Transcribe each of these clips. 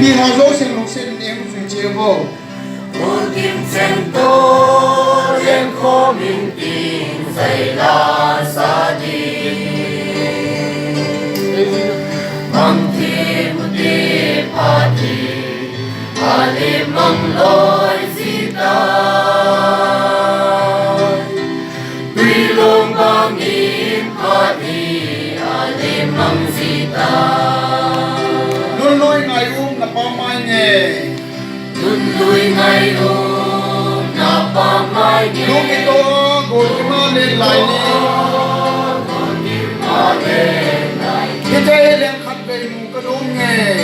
Vì họ dỗ sinh lúc sinh em suy chiều vô một kim sen tô lên khó mình tin dày là xa đi mang thêm đi phá đi phá đi mang lối di ta tuy luôn bằng in phá đi đi mang di ta luôn lôi ngày là bao mai nghề luôn lui ngày ôm na pa mai nghe lúc cái đó ngồi cái mà lên lại đi cái thế lên khát về mù cái đốm nghề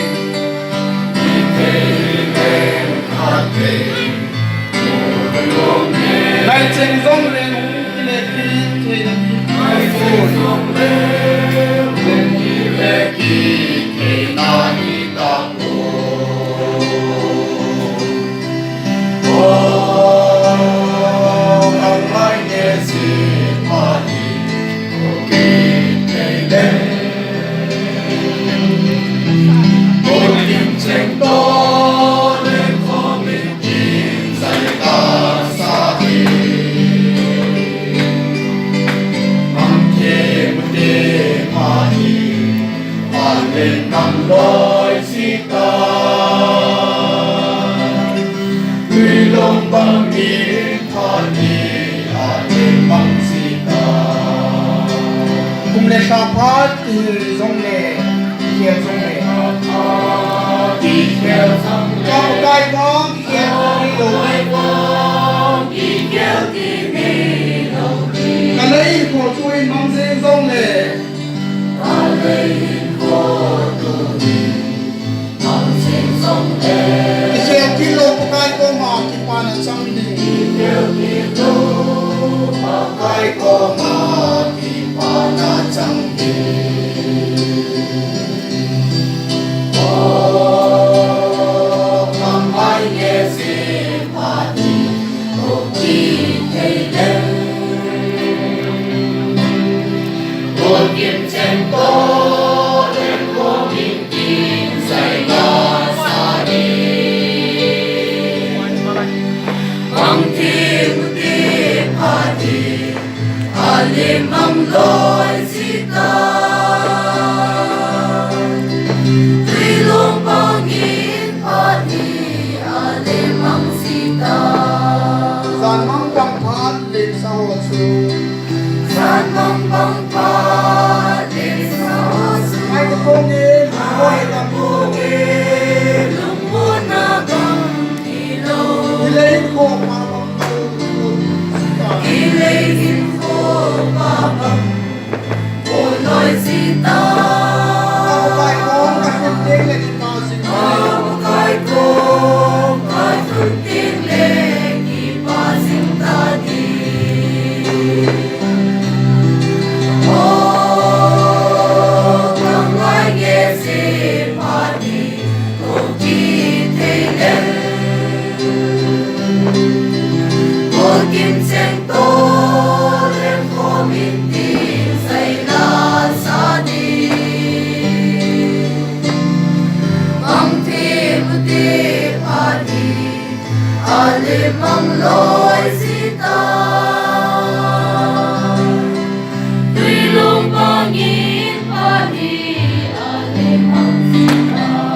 này trên dòng lên cái lệ khí cái phun lên đi lệ khí cái na đi ta nằm lối si ta tuy lòng bằng nghìn thọ đi lên bằng si ta cùng lên ta phát thì dòng lệ kia dòng lệ đi theo dòng lệ trong cái đó kia đi theo đi đầu đi cái lấy của tôi mong dễ dòng lệ ta lấy của tôi mong dễ dòng lệ cái xe kilo của cái cô mà cái pan ở trong đi theo kilo cái cô mà cái pan ở trong đi kiếm chân tô lên của mình tin dày là xa đi mang thêm đi phá đi lên mang lối di ta tuy luôn bao nghìn phá đi lên mang di ta gian mang quăng phát lên sau xuống gian mang băng phá lên sau ai có công nghệ ai là cô nghe lòng muốn na bằng thì lâu đi lấy cô mà đi lấy hình cô mà bằng cô nói gì ta cái con cái hình tiếng lên mà xin cái cô cái thân tiếng lên khi ba xin ta đi kim sen tô lên khó mình tin dày là xa đi mang thêm đi phá đi lên mang lối di ta tuy luôn bao nghìn phá đi lên mang di ta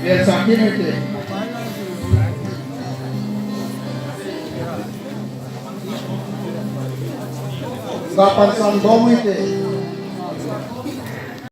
biar sakit itu Gapan sang domite.